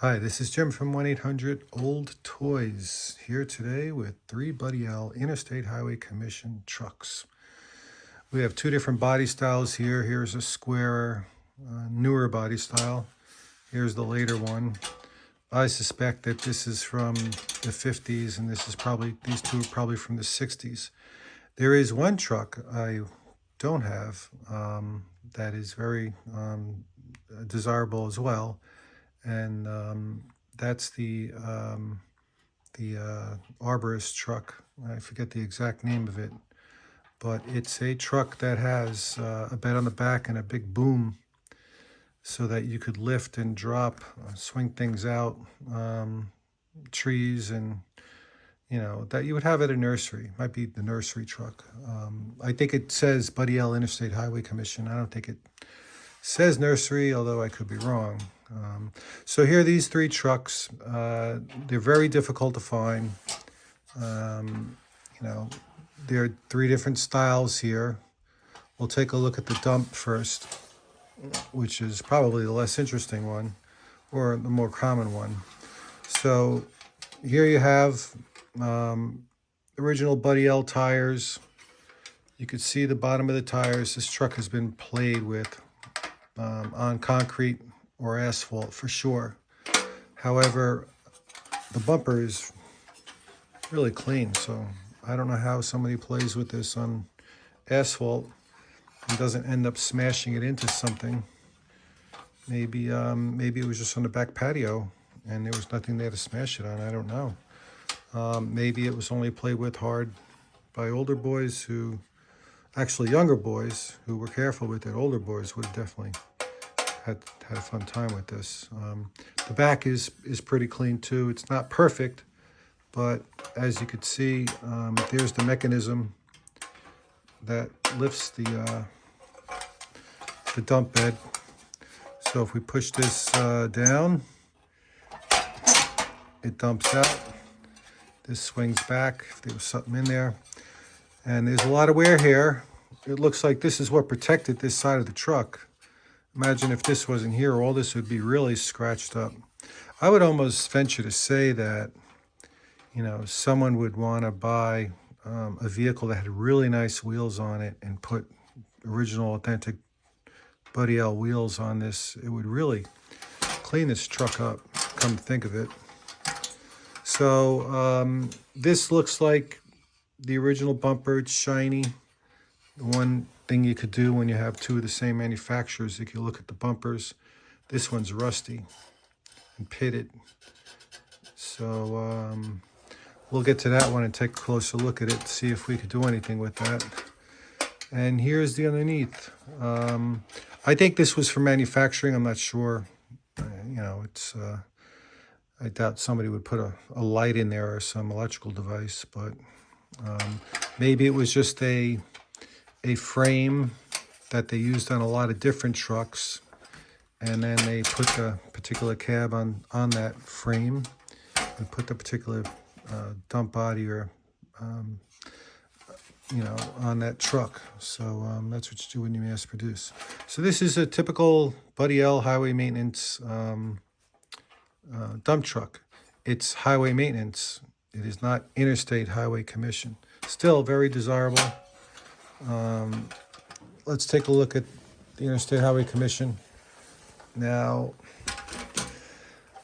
Hi, this is Jim from 1-800-OLD-TOYS, here today with 3 Buddy L Interstate Highway Commission trucks. We have 2 different body styles here. Here's a squarer, newer body style. Here's the later one. I suspect that this is from the 50s and these two are probably from the 60s. There is one truck I don't have that is very desirable as well. And that's the arborist truck. I forget the exact name of it, but it's a truck that has a bed on the back and a big boom so that you could lift and drop, swing things out, trees, and that you would have at a nursery. Might be the nursery truck. I think it says Buddy L Interstate Highway Commission. I don't think it says nursery, although I could be wrong. So here are these 3 trucks. They're very difficult to find. There are 3 different styles here. We'll take a look at the dump first, which is probably the less interesting one, or the more common one. So here you have original Buddy L tires. You could see the bottom of the tires. This truck has been played with on concrete or asphalt for sure. However, the bumper is really clean, so I don't know how somebody plays with this on asphalt and doesn't end up smashing it into something. Maybe it was just on the back patio and there was nothing there to smash it on. I don't know. Maybe it was only played with hard by older boys who, actually younger boys who were careful with it. Older boys would have definitely had a fun time with this. The back is pretty clean too. It's not perfect, but as you could see, there's the mechanism that lifts the dump bed. So if we push this down, it dumps out. This swings back if there was something in there. And there's a lot of wear here. It looks like this is what protected this side of the truck. Imagine if this wasn't here, all this would be really scratched up. I would almost venture to say that, someone would want to buy a vehicle that had really nice wheels on it and put original, authentic Buddy L wheels on this. It would really clean this truck up, come to think of it. So this looks like the original bumper. It's shiny. The one thing you could do when you have 2 of the same manufacturers, if you look at the bumpers, this one's rusty and pitted. So we'll get to that one and take a closer look at it, see if we could do anything with that. And here's the underneath. I think this was for manufacturing. I'm not sure. I doubt somebody would put a light in there or some electrical device, but maybe it was just a frame that they used on a lot of different trucks, and then they put the particular cab on that frame and put the particular dump body or on that truck. So that's what you do when you mass produce. So this is a typical Buddy L highway maintenance dump truck. It's highway maintenance. It is not Interstate Highway Commission. Still very desirable. Let's take a look at the Interstate Highway Commission. Now,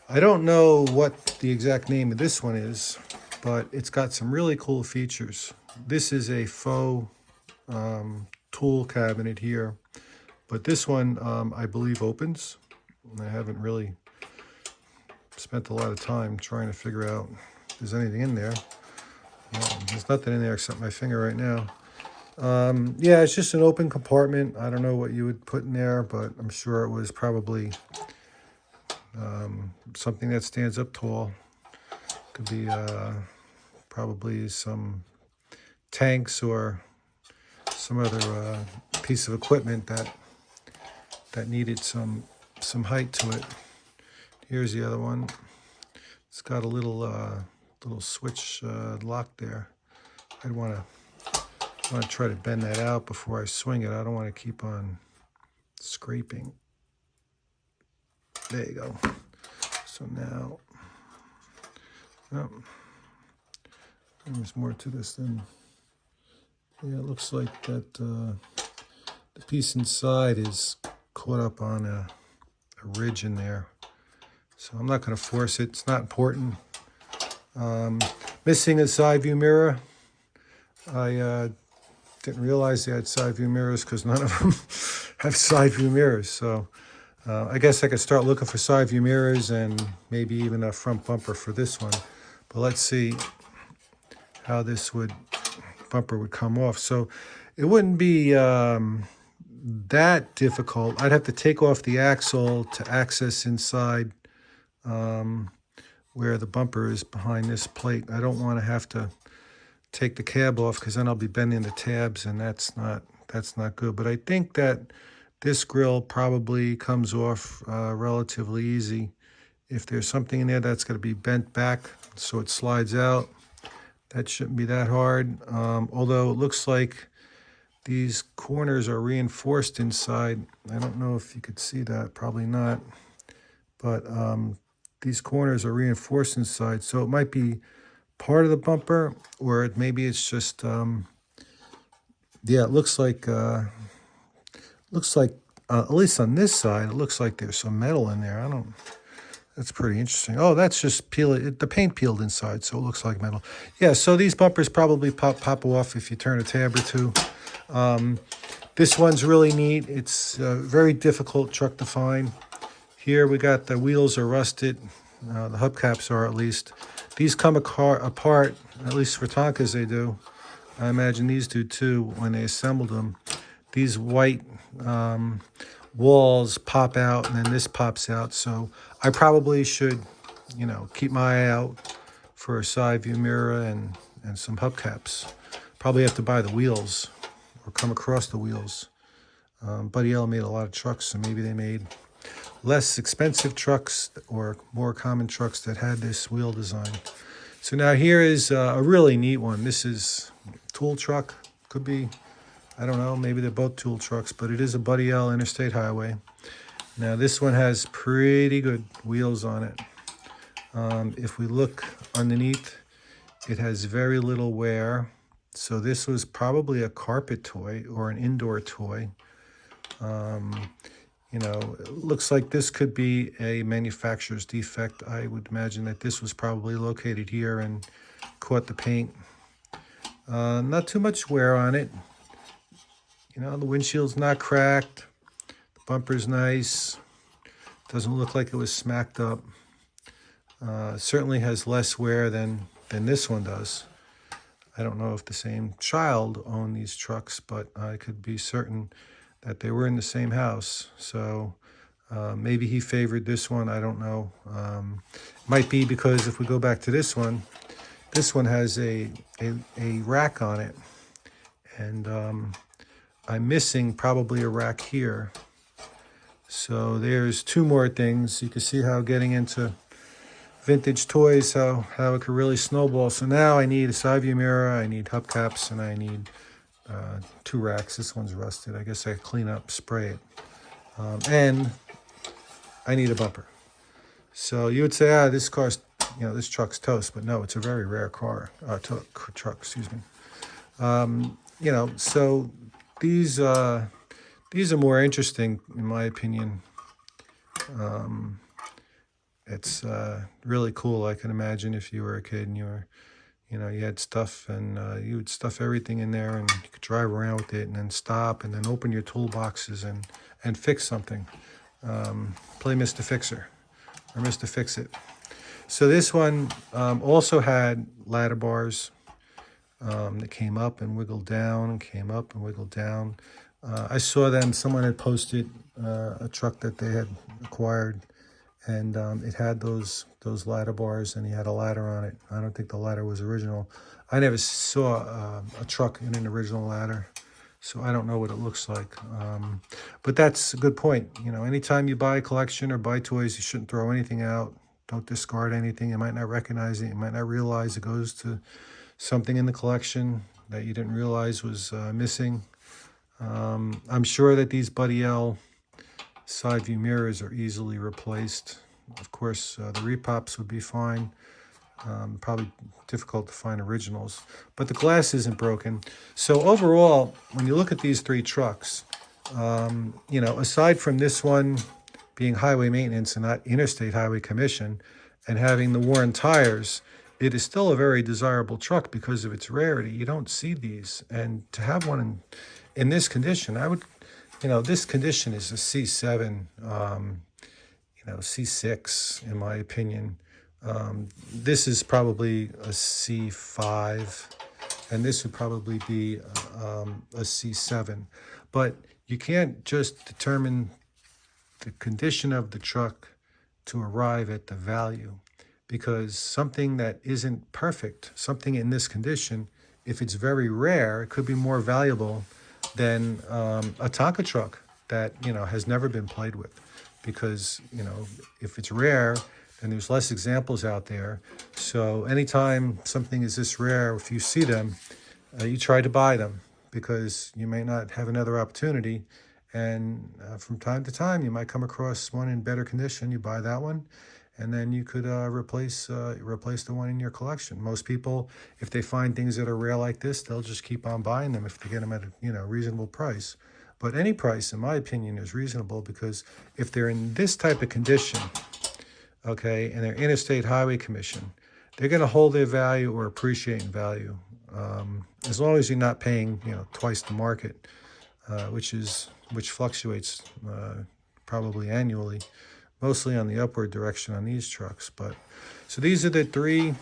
I don't know what the exact name of this one is, but it's got some really cool features. This is a faux tool cabinet here, but this one I believe opens. I haven't really spent a lot of time trying to figure out if there's anything in there. There's nothing in there except my finger right now. Yeah, it's just an open compartment. I don't know what you would put in there, but I'm sure it was probably something that stands up tall. Could be probably some tanks or some other piece of equipment that needed some height to it. Here's the other one. It's got a little switch lock there. I'd want to try to bend that out before I swing it. I don't want to keep on scraping. There you go. So So now, oh, there's more to this than, yeah, it looks like that the piece inside is caught up on a ridge in there. So I'm not going to force it. It's not important. Missing a side view mirror. I didn't realize they had side view mirrors because none of them have side view mirrors. So I guess I could start looking for side view mirrors and maybe even a front bumper for this one. But let's see how this bumper would come off. So it wouldn't be that difficult. I'd have to take off the axle to access inside where the bumper is behind this plate. I don't want to have to take the cab off because then I'll be bending the tabs, and that's not good. But I think that this grill probably comes off relatively easy. If there's something in there that's going to be bent back so it slides out, that shouldn't be that hard. Although it looks like these corners are reinforced inside. I don't know if you could see that, probably not. But these corners are reinforced inside, so it might be part of the bumper, or maybe it's just, yeah, it looks like at least on this side, it looks like there's some metal in there. That's pretty interesting. Oh, that's just the paint peeled inside, so it looks like metal. Yeah, so these bumpers probably pop off if you turn a tab or two. This one's really neat. It's a very difficult truck to find. Here we got the wheels are rusted. The hubcaps are, at least. These come apart, at least for Tonkas they do. I imagine these do too when they assembled them. These white walls pop out, and then this pops out. So I probably should, keep my eye out for a side view mirror and some hubcaps. Probably have to buy the wheels or come across the wheels. Buddy L made a lot of trucks, so maybe they made less expensive trucks or more common trucks that had this wheel design. So now here is a really neat one. This is tool truck. Could be, I don't know, maybe they're both tool trucks, but it is a Buddy L Interstate Highway. Now this one has pretty good wheels on it. If we look underneath, it has very little wear. So this was probably a carpet toy or an indoor toy. It looks like this could be a manufacturer's defect. I would imagine that this was probably located here and caught the paint. Not too much wear on it. The windshield's not cracked. The bumper's nice. Doesn't look like it was smacked up. Certainly has less wear than this one does. I don't know if the same child owned these trucks, but I could be certain that they were in the same house. So maybe he favored this one. I don't know. Might be because if we go back to this one has a rack on it. And I'm missing probably a rack here. So there's two more things. You can see how getting into vintage toys, how it could really snowball. So now I need a side view mirror, I need hubcaps, and I need two racks. This one's rusted. I guess I clean up, spray it. And I need a bumper. So you would say, this car's, this truck's toast, but no, it's a very rare car, truck, excuse me. So these are more interesting in my opinion. It's really cool. I can imagine if you were a kid and you were, you had stuff and you would stuff everything in there and you could drive around with it and then stop and then open your toolboxes and fix something. Play Mr. Fixer or Mr. Fix-It. So this one also had ladder bars that came up and wiggled down and came up and wiggled down. I saw them, someone had posted a truck that they had acquired, and it had those ladder bars, and he had a ladder on it. I don't think the ladder was original. I never saw a truck in an original ladder, so I don't know what it looks like. But that's a good point. Anytime you buy a collection or buy toys, you shouldn't throw anything out. Don't discard anything. You might not recognize it. You might not realize it goes to something in the collection that you didn't realize was missing. I'm sure that these Buddy L side view mirrors are easily replaced. Of course, the repops would be fine. Probably difficult to find originals, but the glass isn't broken. So overall, when you look at these three trucks, you know, aside from this one being highway maintenance and not Interstate Highway Commission, and having the worn tires, it is still a very desirable truck because of its rarity. You don't see these, and to have one in this condition, I would, you know, this condition is a C7, you know, C6 in my opinion. This is probably a C5, and this would probably be a C7. But you can't just determine the condition of the truck to arrive at the value, because something that isn't perfect, something in this condition, if it's very rare, it could be more valuable than a Tonka truck that, you know, has never been played with. Because, you know, if it's rare, then there's less examples out there. So anytime something is this rare, if you see them, you try to buy them, because you may not have another opportunity. And from time to time, you might come across one in better condition. You buy that one, and then you could replace the one in your collection. Most people, if they find things that are rare like this, they'll just keep on buying them if they get them at a, you know, reasonable price. But any price, in my opinion, is reasonable, because if they're in this type of condition, okay, and they're Interstate Highway Commission, they're going to hold their value or appreciate in value, as long as you're not paying, you know, twice the market, which fluctuates probably annually, mostly on the upward direction on these trucks. But so these are the three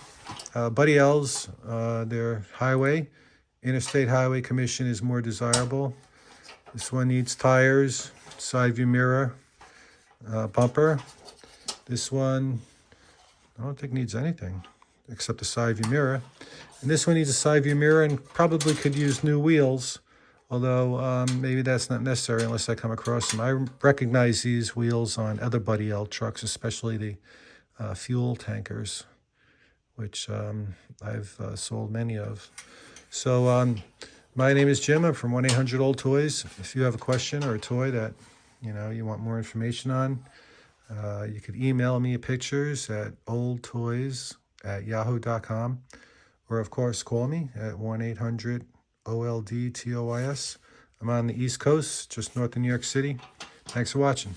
Buddy L's. They're highway. Interstate Highway Commission is more desirable. This one needs tires, side view mirror, bumper. This one, I don't think needs anything except the side view mirror. And this one needs a side view mirror and probably could use new wheels, although maybe that's not necessary unless I come across them. I recognize these wheels on other Buddy L trucks, especially the fuel tankers, which I've sold many of. So my name is Jim. I'm from 1-800-OLD-TOYS. If you have a question or a toy that, you know, you want more information on, you could email me pictures at oldtoys@yahoo.com, or of course call me at 1-800-OLD-TOYS. I'm on the East Coast, just north of New York City. Thanks for watching.